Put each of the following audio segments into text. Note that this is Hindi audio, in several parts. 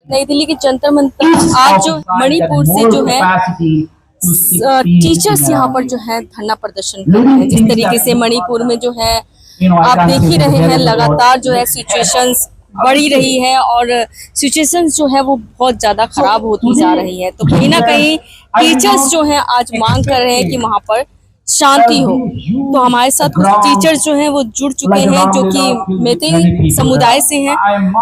नई दिल्ली के जंतर मंतर आज जो मणिपुर से जो है टीचर्स यहाँ पर जो है धरना प्रदर्शन कर रहे हैं। जिस तरीके से मणिपुर में जो है आप देख ही रहे हैं, लगातार जो है सिचुएशंस बढ़ी रही है और सिचुएशंस जो है वो बहुत ज्यादा खराब होती जा रही है। तो कहीं ना कहीं टीचर्स जो है आज मांग कर रहे हैं कि वहाँ पर शांति हो। तो हमारे साथ कुछ टीचर्स जो हैं वो जुड़ चुके हैं, जो कि मैतेई समुदाय से हैं। मैम,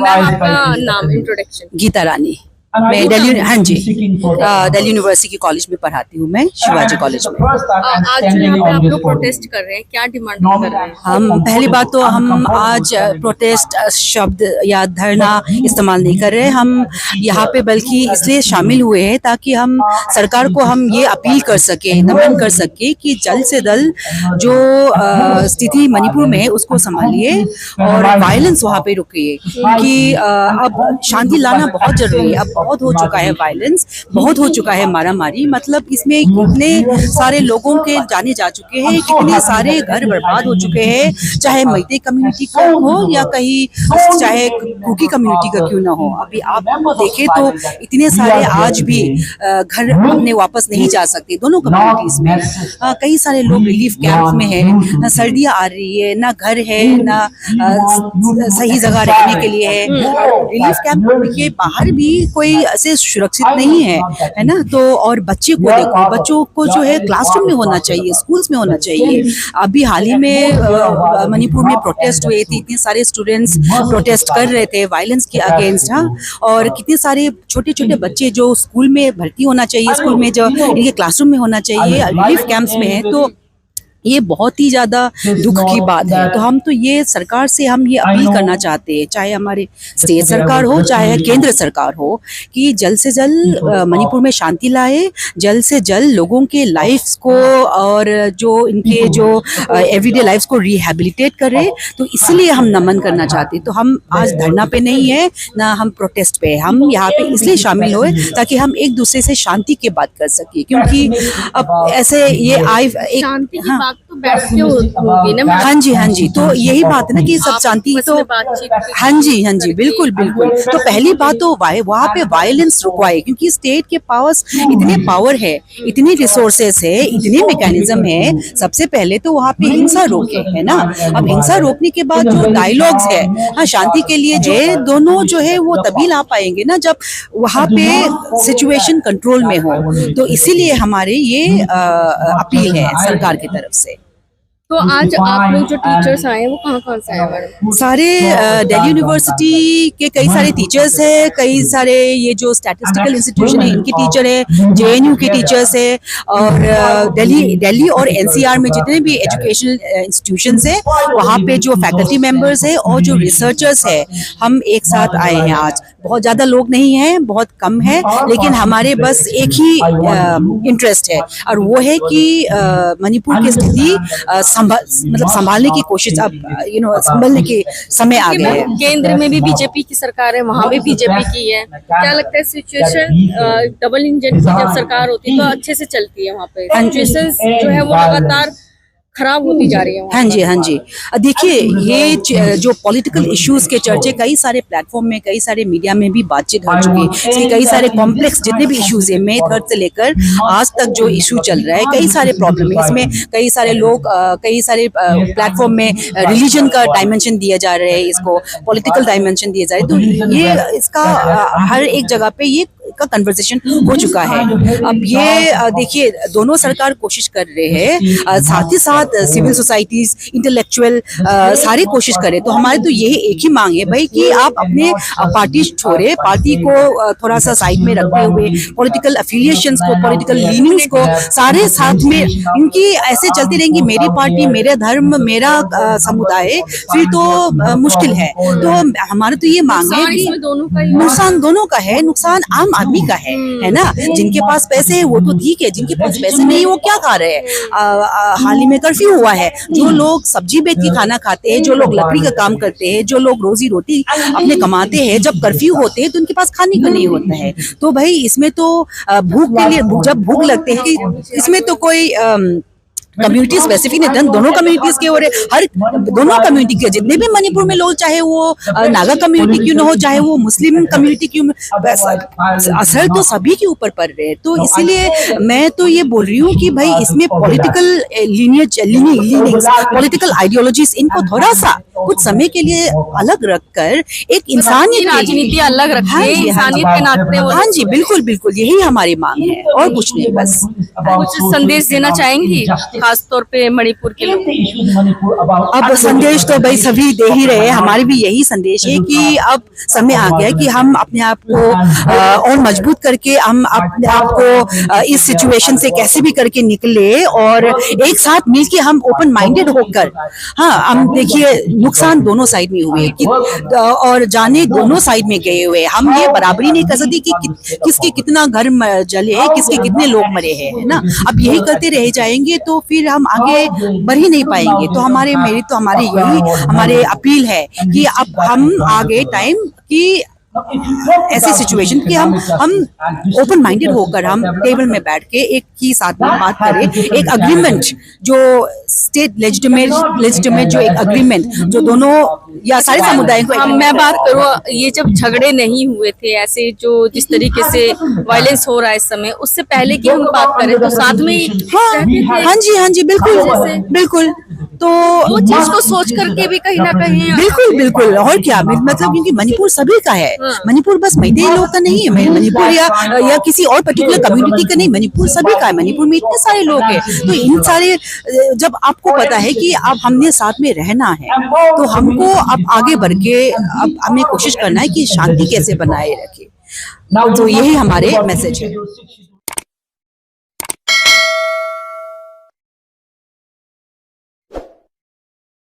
आपका नाम, इंट्रोडक्शन। गीता रानी, मैं दिल्ली, हाँ जी, दिल्ली यूनिवर्सिटी कॉलेज में पढ़ाती हूँ, मैं शिवाजी कॉलेज में। आज जो यहाँ पे आप लोग प्रोटेस्ट कर रहे हैं, क्या डिमांड कर रहे हैं? हम पहली बात तो हम आज प्रोटेस्ट शब्द या धरना इस्तेमाल नहीं कर रहे। हम यहाँ पे बल्कि इसलिए शामिल हुए हैं ताकि हम सरकार को हम ये अपील कर सके, नमन कर सके कि जल्द से जल्द जो स्थिति मणिपुर में है उसको संभालिए और वायलेंस वहाँ पे रुकिए, क्योंकि अब शांति लाना बहुत जरूरी है। अब बहुत हो चुका है वायलेंस, बहुत हो चुका है मारामारी। मतलब इसमें कितने सारे लोगों के जाने जा चुके हैं, कितने सारे घर बर्बाद हो चुके हैं, चाहे मैतेई कम्युनिटी का हो या कहीं चाहे कुकी कम्युनिटी का क्यों ना हो। अभी आप देखें तो इतने सारे आज भी घर अपने वापस नहीं जा सकते दोनों कम्युनिटीज में। कई सारे लोग रिलीफ कैंप में है, ना सर्दियाँ आ रही है, ना घर है, ना सही जगह रहने के लिए है। रिलीफ कैंप के बाहर भी कोई ऐसे सुरक्षित नहीं है ना। तो और बच्चे को देखो, बच्चों को जो है क्लासरूम में होना चाहिए, स्कूल्स में होना चाहिए। अभी हाल ही में मणिपुर में प्रोटेस्ट हुए थे, इतने सारे स्टूडेंट्स प्रोटेस्ट कर रहे थे वायलेंस के अगेंस्ट। हाँ, और कितने सारे छोटे छोटे बच्चे जो स्कूल में भर्ती होना चाहिए, स्कूल में जो इनके क्लासरूम में होना चाहिए, रिलीफ कैंप्स में है। तो ये बहुत ही ज्यादा दुख की बात है। तो हम तो ये सरकार से हम ये अपील करना चाहते हैं, चाहे हमारे स्टेट सरकार हो चाहे केंद्र सरकार हो, कि जल्द से जल्द मणिपुर में शांति लाए, जल्द से जल्द लोगों के लाइफ्स को और जो इनके जो एवरीडे लाइफ्स को रिहेबिलिटेट करे। तो इसलिए हम नमन करना चाहते हैं। तो हम आज धरना पे नहीं है ना, हम प्रोटेस्ट पे, हम यहाँ पे इसलिए शामिल हुए ताकि हम एक दूसरे से शांति की बात कर सके, क्योंकि अब ऐसे ये तो बैठ के होगी ना। हाँ जी, हाँ जी। तो यही बात है ना कि सब शांति तो हाँ जी, हाँ जी, बिल्कुल बिल्कुल। तो पहली बात तो वहाँ पे वायलेंस रुकवाए, क्योंकि स्टेट के पास इतने पावर है, इतनी रिसोर्सेस है, इतने मैकेनिज्म है। सबसे पहले तो वहाँ पे हिंसा रोके, है ना। अब हिंसा रोकने के बाद जो डायलॉग्स है, हाँ, शांति के लिए जो है, दोनों जो है वो तभी ला पाएंगे ना जब वहाँ पे सिचुएशन कंट्रोल में हो। तो इसीलिए हमारे ये अपील है सरकार की तरफ से। तो आज आप लोग जो टीचर्स आए हैं वो कहाँ से आए मैडम? सारे दिल्ली यूनिवर्सिटी के कई सारे टीचर्स हैं, कई सारे ये जो स्टैटिस्टिकल इंस्टीट्यूशन है इनके टीचर है, जेएनयू के टीचर्स है, और दिल्ली और एनसीआर में जितने भी एजुकेशनल इंस्टीट्यूशंस है वहाँ पे जो फैकल्टी मेंबर्स है और जो रिसर्चर्स है, हम एक साथ आए हैं आज। बहुत ज्यादा लोग नहीं है, बहुत कम है, लेकिन हमारे बस एक ही इंटरेस्ट है, और वो है कि मणिपुर की स्थिति मतलब संभालने की कोशिश, अब संभलने के समय आ गए हैं। केंद्र में भी बीजेपी की सरकार है, वहाँ भी बीजेपी की है। क्या लगता है सिचुएशन डबल इंजन की जब सरकार होती है तो अच्छे से चलती है वहाँ पे? सिचुएशन जो है वो लगातार खराब होती जा रही है। हाँ जी, हाँ जी। देखिए, ये जो पॉलिटिकल इश्यूज के चर्चे कई सारे प्लेटफॉर्म में, कई सारे मीडिया में भी बातचीत हो चुकी है। इसके कई सारे कॉम्प्लेक्स जितने भी इश्यूज है, मे थर्ड से लेकर आज तक जो इशू चल रहा है, कई सारे प्रॉब्लम है इसमें। कई सारे लोग कई सारे प्लेटफॉर्म में रिलीजन का डायमेंशन दिया जा रहा है, इसको पॉलिटिकल डायमेंशन दिया जा रहा है। तो ये इसका हर एक जगह पे ये का कन्वर्सेशन हो चुका है। अब ये देखिए, दोनों सरकार कोशिश कर रहे हैं, साथ ही साथ सिविल सोसाइटीज, इंटेलेक्चुअल सारे कोशिश करें। तो हमारे तो यही एक ही मांग है भाई कि आप अपने पार्टी छोड़े, पार्टी को थोड़ा सा साइड में रखते हुए पॉलिटिकल अफिलिएशंस को, पॉलिटिकल लीनिंग्स को सारे साथ में, क्योंकि ऐसे चलती रहेंगी मेरी पार्टी, मेरा धर्म, मेरा समुदाय, फिर तो मुश्किल है। तो हमारे तो ये मांग है कि नुकसान दोनों का है, नुकसान आम आदमी का है ना। जिनके पास पैसे है वो तो ठीक है, जिनके पास पैसे नहीं वो क्या खा रहे हैं। हाल ही में कर्फ्यू हुआ है, जो लोग सब्जी बेच के खाना खाते हैं, जो लोग लकड़ी का काम करते हैं, जो लोग रोजी रोटी अपने कमाते हैं, जब कर्फ्यू होते हैं तो उनके पास खाने को नहीं होता है। तो भाई इसमें तो भूख के लिए, जब भूख लगते हैं, इसमें तो कोई कम्युनिटी स्पेसिफिक नहीं, दोनों कम्युनिटीज के हो रहे, हर दोनों कम्युनिटी के जितने भी मणिपुर में लोग, चाहे वो नागा कम्युनिटी क्यों ना हो, चाहे वो मुस्लिम कम्युनिटी क्यों, असर तो सभी के ऊपर पड़ रहे हैं। तो इसीलिए मैं तो ये बोल रही हूँ कि भाई इसमें पॉलिटिकल लीनिंग्स, पॉलिटिकल आइडियोलॉजीज, इनको थोड़ा सा कुछ समय के लिए अलग रखकर एक इंसानियत, राजनीति अलग रखिए, हाँ जी, इंसानियत के नाते वो- हाँ जी, बिल्कुल बिल्कुल, यही हमारी मांग है और कुछ नहीं। बस कुछ संदेश देना चाहेंगी खास तौर पे मणिपुर के लोग? अब संदेश तो भाई सभी दे ही रहे हैं, हमारे भी यही संदेश है कि अब समय आ गया है कि हम अपने आप को और मजबूत करके हम अपने आप को इस सिचुएशन से कैसे भी करके निकले और एक साथ मिलके हम ओपन माइंडेड होकर, हाँ हम देखिए नुकसान दोनों साइड में हुए और जाने दोनों साइड में गए हुए, हम ये बराबरी नहीं कर सकते कि किसके कितना घर जले है, किसके कितने लोग मरे हैं, है ना। अब यही करते रह जाएंगे तो फिर हम आगे बढ़ ही नहीं पाएंगे। तो हमारी यही हमारे अपील है कि अब हम आगे टाइम की ऐसी सिचुएशन कि हम ओपन माइंडेड होकर हम टेबल में बैठ के एक ही साथ में बात करें, एक अग्रीमेंट जो स्टेट लेजिटिमेट जो एक अग्रीमेंट जो दोनों या सारे समुदाय को, मैं बात करूँ, ये जब झगड़े नहीं हुए थे ऐसे जो जिस तरीके से वायलेंस हो रहा है इस समय, उससे पहले की हम बात करें तो साथ में ही रहते थे। हाँ जी बिल्कुल बिल्कुल। तो वो चीज को सोच करके भी कहीं ना कहीं बिल्कुल और क्या, मतलब क्योंकि मणिपुर सभी का है, मणिपुर बस मैतेई लोग का नहीं है, मणिपुर या किसी और पर्टिकुलर कम्युनिटी का नहीं, मणिपुर सभी का है। मणिपुर में इतने सारे लोग हैं, तो इन सारे जब आपको पता है कि अब हमने साथ में रहना है तो हमको अब आगे बढ़ के अब हमें कोशिश करना है कि शांति कैसे बनाए रखे। तो यही हमारे मैसेज है।